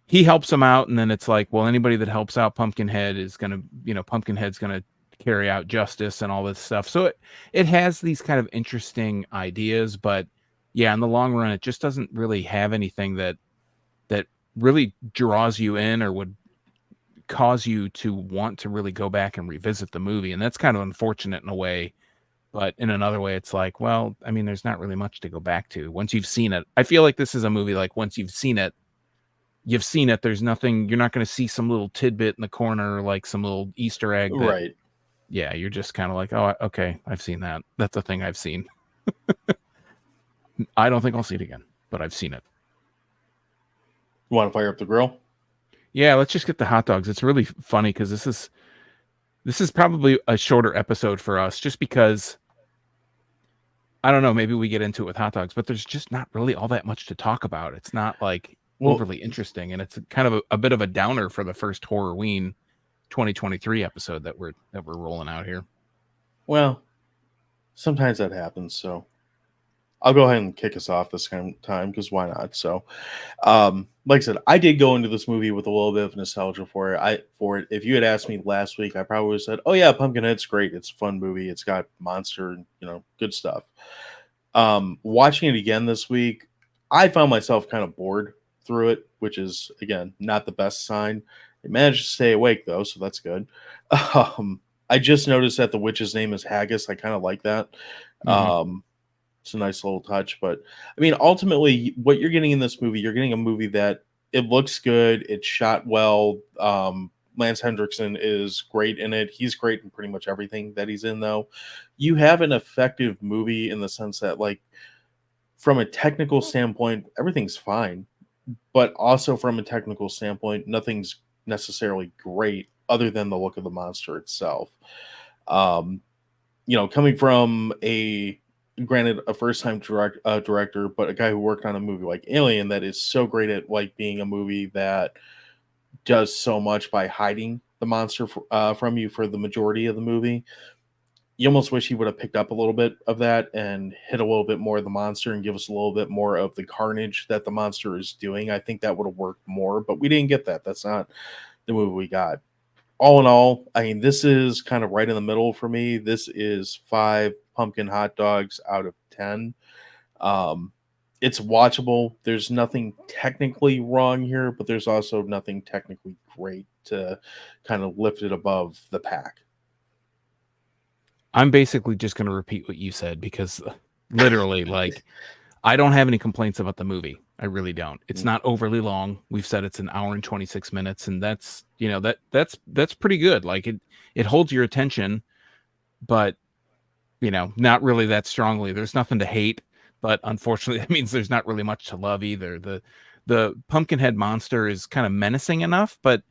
he helps them out, and then it's like, well, anybody that helps out Pumpkinhead is gonna, Pumpkinhead's gonna carry out justice and all this stuff. So it has these kind of interesting ideas, but yeah, in the long run, it just doesn't really have anything that really draws you in or would cause you to want to really go back and revisit the movie. And that's kind of unfortunate in a way. But in another way, it's like, well, I mean, there's not really much to go back to once you've seen it. I feel like this is a movie like once you've seen it, you've seen it. There's nothing, you're not going to see some little tidbit in the corner, like some little Easter egg that, Right. yeah, you're just kind of like, oh, okay, I've seen that. That's a thing I've seen. I don't think I'll see it again, but I've seen it. You want to fire up the grill? Yeah, let's just get the hot dogs. It's really funny because this is probably a shorter episode for us just because I don't know, maybe we get into it with hot dogs, but there's just not really all that much to talk about. It's not like Well, overly interesting, and it's kind of a bit of a downer for the first Horrorween 2023 episode that we're rolling out here. well, sometimes that happens. So I'll go ahead and kick us off this kind of time because why not? So, like I said, I did go into this movie with a little bit of nostalgia for it. If you had asked me last week, I probably would have said, "Oh yeah, Pumpkinhead's great. It's a fun movie. It's got monster, and good stuff." Watching it again this week, I found myself kind of bored through it, which is again not the best sign. I managed to stay awake though, so that's good. I just noticed that the witch's name is Haggis. I kind of like that. Mhm. It's a nice little touch, but I mean, ultimately, what you're getting in this movie, you're getting a movie that it looks good, it's shot well. Lance Hendrickson is great in it. He's great in pretty much everything that he's in, though. You have an effective movie in the sense that, like, from a technical standpoint, everything's fine, but also from a technical standpoint, nothing's necessarily great other than the look of the monster itself. Um, Coming from granted a first time director, but a guy who worked on a movie like Alien that is so great at like being a movie that does so much by hiding the monster from you for the majority of the movie. you almost wish he would have picked up a little bit of that and hit a little bit more of the monster and give us a little bit more of the carnage that the monster is doing. I think that would have worked more, but we didn't get that. That's not the movie we got. All in all, I mean, this is kind of right in the middle for me. This is 5 pumpkin hot dogs out of 10. Um, it's watchable. There's nothing technically wrong here, but there's also nothing technically great to kind of lift it above the pack. I'm basically just going to repeat what you said because literally, like, I don't have any complaints about the movie. I really don't. It's not overly long. We've said it's an hour and 26 minutes, and that's, you know, that's pretty good. Like it holds your attention, but you know, not really that strongly. There's nothing to hate, but unfortunately, that means there's not really much to love either. The Pumpkinhead monster is kind of menacing enough, but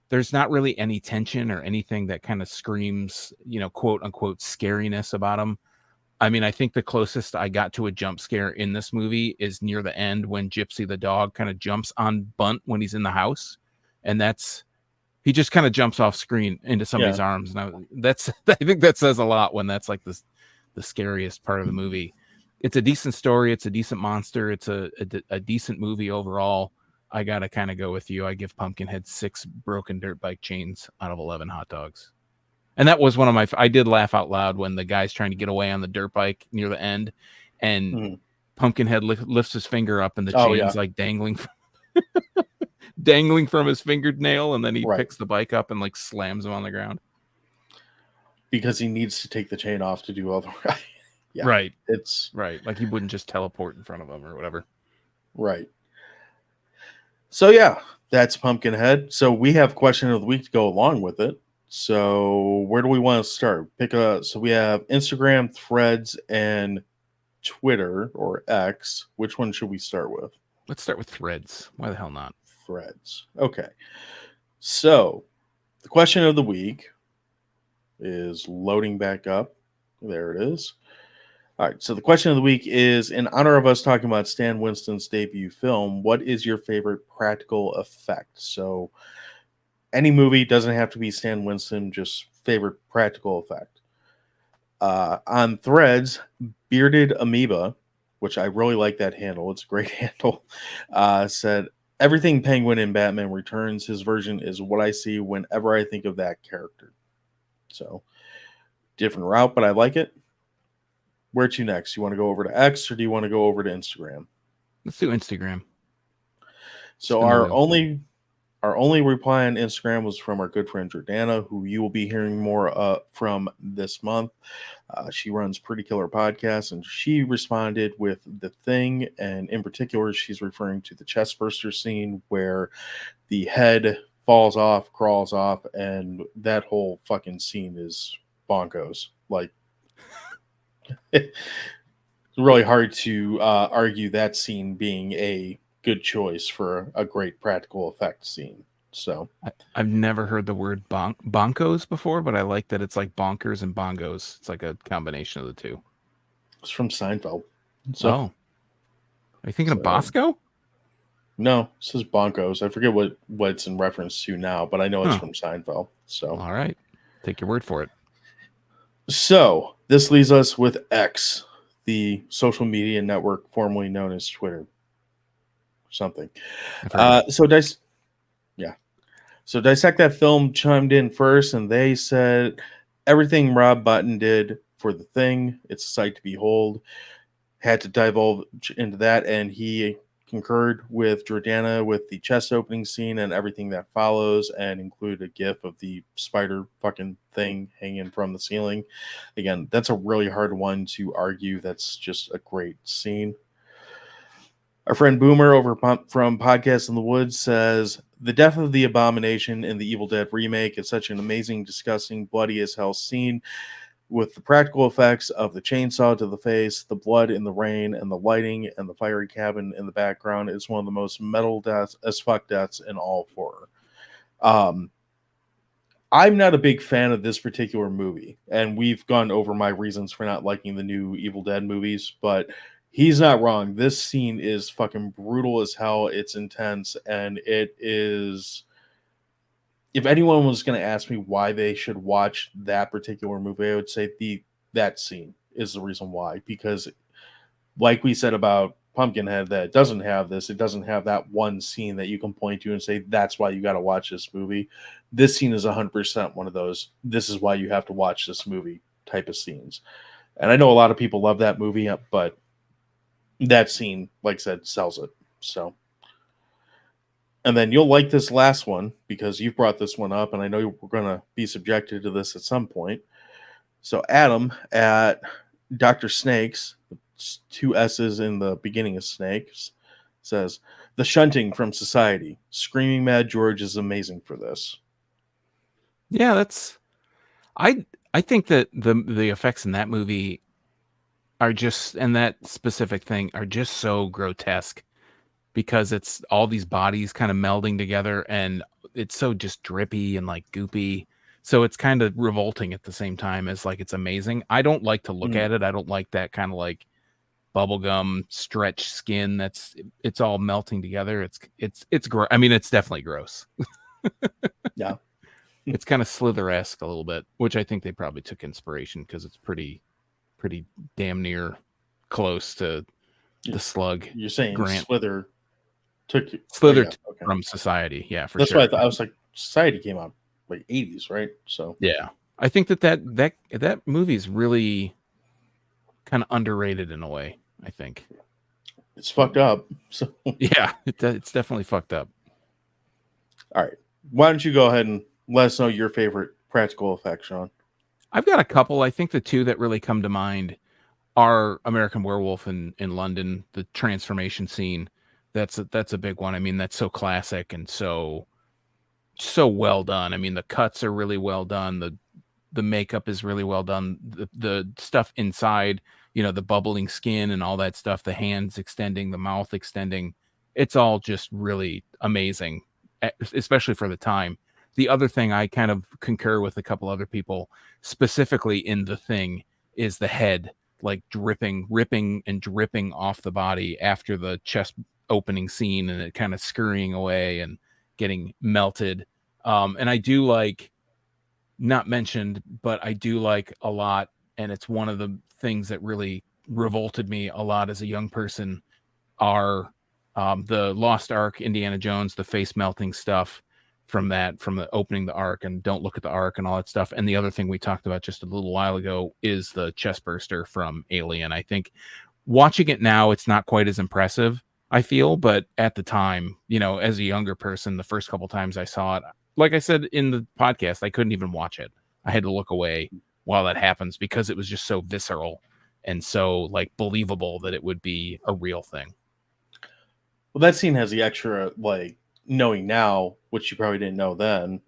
there's not really any tension or anything that kind of screams, you know, quote unquote scariness about him. I mean, I think the closest I got to a jump scare in this movie is near the end when Gypsy the dog kind of jumps on Bunt when he's in the house, and that's he just kind of jumps off screen into somebody's arms, and that's I think that says a lot when that's like the scariest part of the movie. It's a decent story. It's a decent monster. It's a decent movie overall. I gotta kind of go with you. I give Pumpkinhead 6 broken dirt bike chains out of 11 hot dogs. And that was one of my. I did laugh out loud when the guy's trying to get away on the dirt bike near the end, and Pumpkinhead lifts his finger up, and the chain's like dangling, dangling from his fingernail, and then he picks the bike up and like slams him on the ground because he needs to take the chain off to do all the right. It's right, like he wouldn't just teleport in front of him or whatever. Right. So yeah, that's Pumpkinhead. So we have question of the week to go along with it. So where do we want to start? So we have Instagram, Threads, and Twitter or X. Which one should we start with? Let's start with Threads. Why the hell not? Threads. Okay. So the question of the week is loading back up. There it is. All right. So the question of the week is, in honor of us talking about Stan Winston's debut film, what is your favorite practical effect? So any movie, doesn't have to be Stan Winston, just favorite practical effect. On Threads, Bearded Amoeba, which I really like that handle. It's a great handle. Said, everything Penguin in Batman Returns, his version is what I see whenever I think of that character. So different route, but I like it. Where to next? You want to go over to X or do you want to go over to Instagram? Let's do Instagram. So our only reply on Instagram was from our good friend Jordana, who you will be hearing more from this month. She runs Pretty Killer Podcast, and she responded with The Thing, and in particular, she's referring to the chestburster scene where the head falls off, crawls off, and that whole fucking scene is bonkos. Like, it's really hard to argue that scene being a good choice for a great practical effect scene. So I've never heard the word bonkos before, but I like that it's like bonkers and bongos. It's like a combination of the two. It's from Seinfeld. So, are you thinking of Bosco? No, it says bonkos. I forget what it's in reference to now, but I know it's from Seinfeld. So all right, take your word for it. So this leaves us with X, the social media network formerly known as Twitter. Something. So Dissect That Film chimed in first, and they said everything Rob Bottin did for The Thing, it's a sight to behold. Had to divulge into that, and he concurred with Jordana with the chest opening scene and everything that follows, and include a gif of the spider fucking thing hanging from the ceiling. Again, that's a really hard one to argue. That's just a great scene. Our friend Boomer over from Podcast in the Woods says, the death of the Abomination in the Evil Dead remake is such an amazing, disgusting, bloody as hell scene with the practical effects of the chainsaw to the face, the blood in the rain, and the lighting and the fiery cabin in the background. It's one of the most metal deaths as fuck deaths in all of horror. I'm not a big fan of this particular movie, and we've gone over my reasons for not liking the new Evil Dead movies, but he's not wrong. This scene is fucking brutal as hell. It's intense, and it is... If anyone was going to ask me why they should watch that particular movie, I would say the that scene is the reason why. Because, like we said about Pumpkinhead, that it doesn't have this, it doesn't have that one scene that you can point to and say, that's why you got to watch this movie. This scene is 100% one of those, this is why you have to watch this movie type of scenes. And I know a lot of people love that movie, but that scene, like I said, sells it. So, and then you'll like this last one because you've brought this one up, and I know we're going to be subjected to this at some point. So, Adam at Dr. Snakes, two S's in the beginning of Snakes, says, "The shunting from society. Screaming Mad George is amazing for this." Yeah, that's I think that the effects in that movie are just, and that specific thing are just so grotesque because it's all these bodies kind of melding together and it's so just drippy and like goopy. So it's kind of revolting at the same time as like it's amazing. I don't like to look at it. I don't like that kind of like bubblegum stretch skin it's all melting together. It's gross. I mean, it's definitely gross. Yeah. It's kind of Slither-esque a little bit, which I think they probably took inspiration because it's pretty damn near close to the Slug. You're saying Grant Slither took you. Oh, Slither yeah. Okay. from Society, yeah, for That's sure. why I thought. I was like, Society came out like 80s, right? So Yeah, I think that movie is really kind of underrated in a way. I think. it's fucked up. So Yeah, it's definitely fucked up. all right, why don't you go ahead and let us know your favorite practical effect, Sean? I've got a couple. I think the two that really come to mind are American Werewolf in London, the transformation scene. That's a big one. I mean, that's so classic and so well done. I mean, the cuts are really well done. The makeup is really well done. The stuff inside, the bubbling skin and all that stuff, the hands extending, the mouth extending, it's all just really amazing, especially for the time. The other thing I kind of concur with a couple other people, specifically in The Thing, is the head like ripping and dripping off the body after the chest opening scene and it kind of scurrying away and getting melted. And I do like, not mentioned, but I do like a lot, and it's one of the things that really revolted me a lot as a young person, are the Lost Ark, Indiana Jones, the face melting stuff from the opening the Ark and Don't Look at the Ark and all that stuff. And the other thing we talked about just a little while ago is the chest burster from Alien. I think watching it now, it's not quite as impressive, I feel, but at the time, as a younger person, the first couple times I saw it, like I said in the podcast, I couldn't even watch it. I had to look away while that happens because it was just so visceral and so like believable that it would be a real thing. Well, that scene has the extra, like, knowing now, which you probably didn't know then,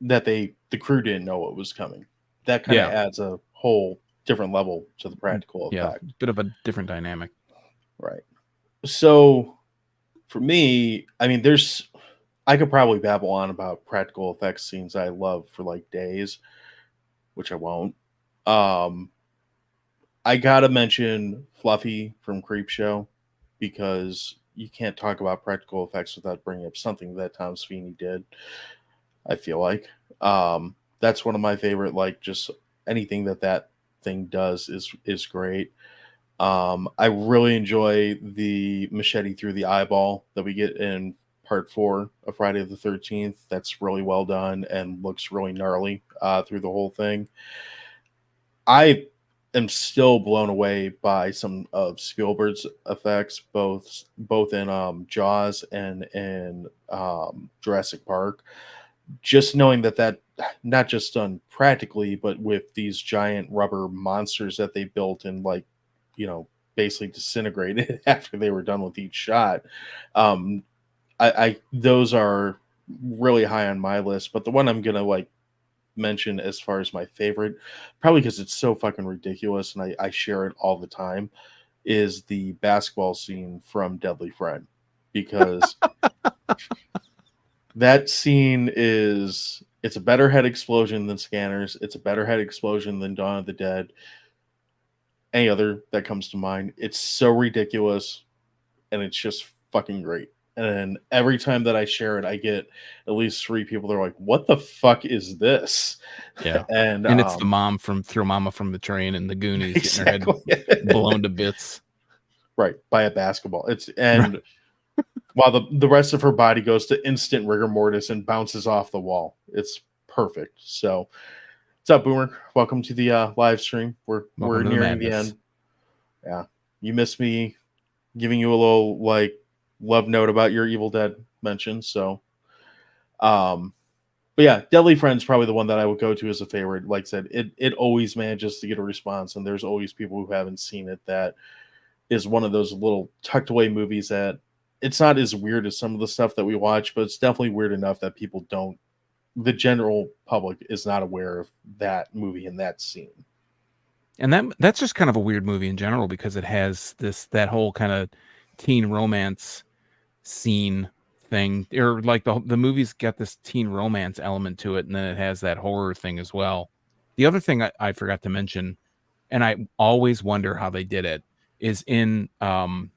that the crew didn't know what was coming. That kind of adds a whole different level to the practical effect. Bit of a different dynamic. Right. So for me, I mean, I could probably babble on about practical effects scenes I love for like days, which I won't. I gotta mention Fluffy from Creepshow because you can't talk about practical effects without bringing up something that Tom Sweeney did. I feel like that's one of my favorite. Like, just anything that thing does is great. I really enjoy the machete through the eyeball that we get in part 4 of Friday the 13th. That's really well done and looks really gnarly through the whole thing. I am still blown away by some of Spielberg's effects, both in Jaws and in Jurassic Park. Just knowing that not just done practically, but with these giant rubber monsters that they built and, like, basically disintegrated after they were done with each shot. I those are really high on my list, but the one I'm gonna like mention as far as my favorite, probably because it's so fucking ridiculous and I share it all the time, is the basketball scene from Deadly Friend, because that scene it's a better head explosion than Scanners. It's a better head explosion than Dawn of the Dead. Any other that comes to mind. It's so ridiculous and it's just fucking great. And every time that I share it, I get at least 3 people that are like, "What the fuck is this?" Yeah. And And it's the mom from Throw Mama from the Train and the Goonies getting her head exactly. blown to bits. Right, by a basketball. It's Right. and while the rest of her body goes to instant rigor mortis and bounces off the wall. It's perfect. So, what's up, Boomer? Welcome to the live stream. We're Welcome to the nearing the madness. end. Yeah, you missed me giving you a little like love note about your Evil Dead mention. So, um, but yeah, Deadly Friends probably the one that I would go to as a favorite. Like I said, it always manages to get a response, and there's always people who haven't seen it. That is one of those little tucked away movies that it's not as weird as some of the stuff that we watch, but it's definitely weird enough that people don't. The general public is not aware of that movie and that scene. And that's just kind of a weird movie in general because it has that whole kind of teen romance scene thing, or like the movie's got this teen romance element to it, and then it has that horror thing as well. The other thing I forgot to mention, and I always wonder how they did it, is in Dawn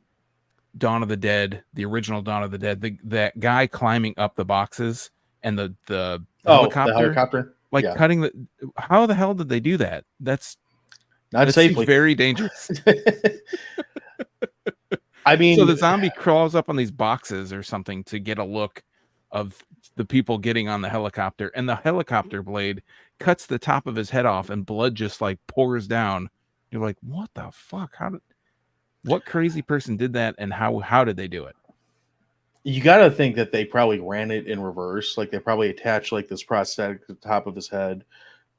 of the Dead, the original Dawn of the Dead, that guy climbing up the boxes and the Oh, the helicopter, helicopter. like Yeah, cutting the. How the hell did they do that? not That seems safely. very dangerous. I So mean, the zombie crawls up on these boxes or something to get a look of the people getting on the helicopter, and the helicopter blade cuts the top of his head off, and blood just like pours down. You're like, what the fuck? What crazy person did that, and how did they do it? you got to think that they probably ran it in reverse. Like they probably attached like this prosthetic to the top of his head,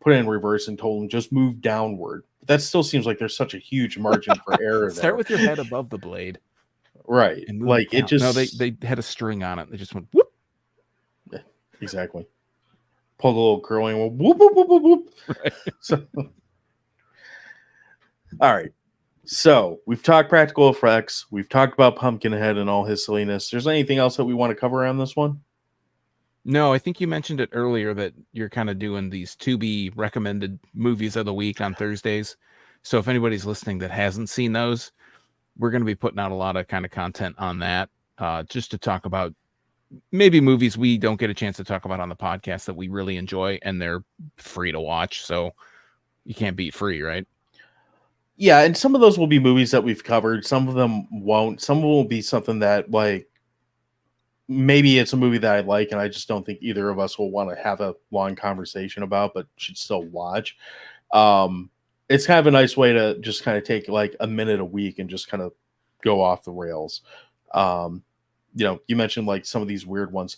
put it in reverse, and told him just move downward. But that still seems like there's such a huge margin for error Start there. with your head above the blade Right. and move it Like it down. No, just they had a string on it. They just went whoop. exactly. Pulled a little curling whoop whoop whoop whoop whoop. Right. So all right. So we've talked practical effects. We've talked about Pumpkinhead and all his silliness. There's anything else that we want to cover on this one? No, I think you mentioned it earlier that you're kind of doing these to be recommended movies of the week on Thursdays. So if anybody's listening that hasn't seen those, we're going to be putting out a lot of kind of content on that, just to talk about maybe movies we don't get a chance to talk about on the podcast that we really enjoy, and they're free to watch. So you can't beat free, right? Yeah, and some of those will be movies that we've covered. Some of them won't. Some will be something that like maybe it's a movie that I like, and I just don't think either of us will want to have a long conversation about, but should still watch. Um, it's kind of a nice way to just kind of take like a minute a week and just kind of go off the rails. Um, you mentioned like some of these weird ones.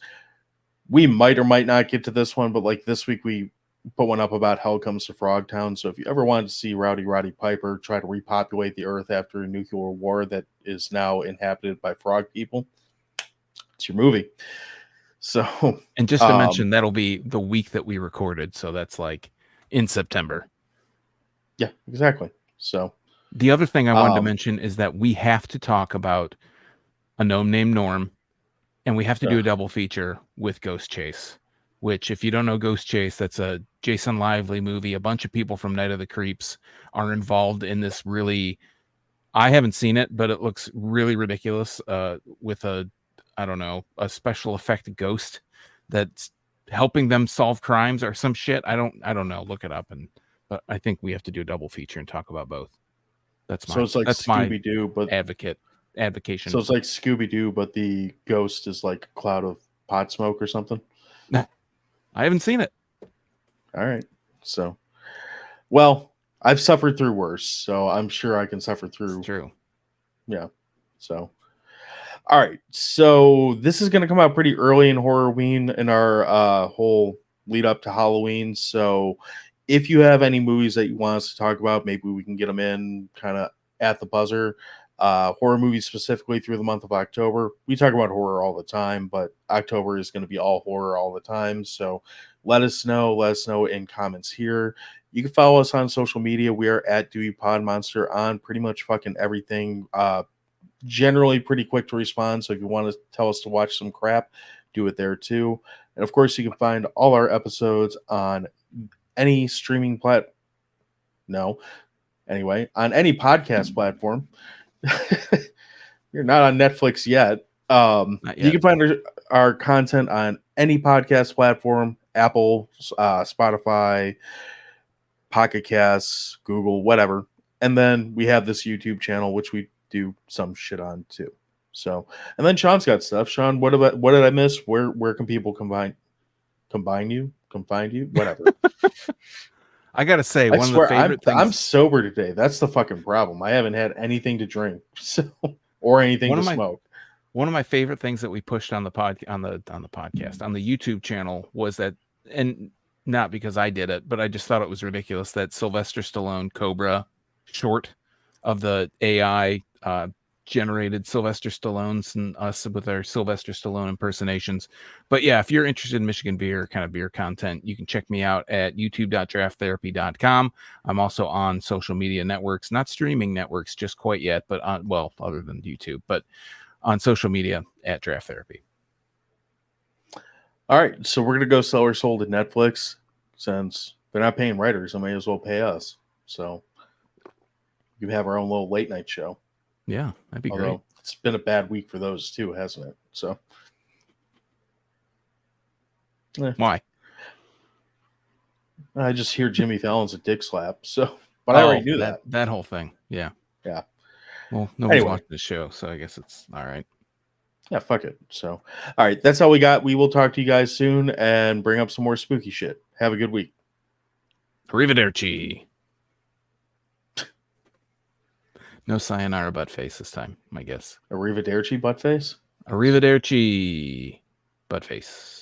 We might or might not get to this one, but like this week we put one up about Hell Comes to Frogtown. So if you ever wanted to see Rowdy Roddy Piper try to repopulate the earth after a nuclear war that is now inhabited by frog people, it's your movie. So And just to mention, that'll be the week that we recorded. So that's like in September. yeah, exactly. So The other thing I wanted to mention is that we have to talk about A Gnome Named Norm, and we have to do a double feature with Ghost Chase, which, if you don't know Ghost Chase, that's a Jason Lively movie. A bunch of people from Night of the Creeps are involved in this really, I haven't seen it, but it looks really ridiculous, with I don't know, a special effect ghost that's helping them solve crimes or some shit. I don't know. Look it up. But I think we have to do a double feature and talk about both. That's it's like my Scooby Doo, but advocation. so it's like Scooby Doo, but the ghost is like a cloud of pot smoke or something. I haven't seen it. All right. So, well, I've suffered through worse, so I'm sure I can suffer through. It's true. Yeah. So, all right. So this is going to come out pretty early in Horrorween in our whole lead up to Halloween. So if you have any movies that you want us to talk about, maybe we can get them in kind of at the buzzer. Horror movies specifically through the month of October. We talk about horror all the time, but October is going to be all horror all the time. So let us know. Let us know in comments here. You can follow us on social media. We are at Dewey Pod Monster on pretty much fucking everything. Generally pretty quick to respond. So if you want to tell us to watch some crap, do it there too. And of course, you can find all our episodes on any streaming on any podcast platform. You're not on Netflix yet. Not You yet. can find our content on any podcast platform: Apple, Spotify, Pocket Casts, Google, whatever. And then we have this YouTube channel, which we do some shit on too. So, and then Sean's got stuff. Sean, what did I miss? Where can people combine you, whatever? I gotta say, I one of the swear, favorite things. I'm sober today. That's the fucking problem. I haven't had anything to drink, so or anything to smoke. One of my favorite things that we pushed on the podcast on the YouTube channel was that, and not because I did it, but I just thought it was ridiculous that Sylvester Stallone Cobra short of the AI generated Sylvester Stallone's and us with our Sylvester Stallone impersonations. But yeah, if you're interested in Michigan beer, kind of beer content, you can check me out at youtube.drafttherapy.com. I'm also on social media networks, not streaming networks just quite yet, but on, well, other than YouTube, but on social media at Draft Therapy. All right, so we're gonna go sell our soul to Netflix since they're not paying writers. They may as well pay us. So you have our own little late night show. Yeah, that'd be great. It's been a bad week for those too, hasn't it? So Why? I just hear Jimmy Fallon's a dick slap. So, but I already knew that whole thing. Yeah. Yeah. Well, nobody's watching the show, so I guess it's all right. Yeah, fuck it. So, all right, that's all we got. We will talk to you guys soon and bring up some more spooky shit. Have a good week. Arrivederci. No sayonara butt face this time, I guess. Arrivederci butt face? Arrivederci butt face.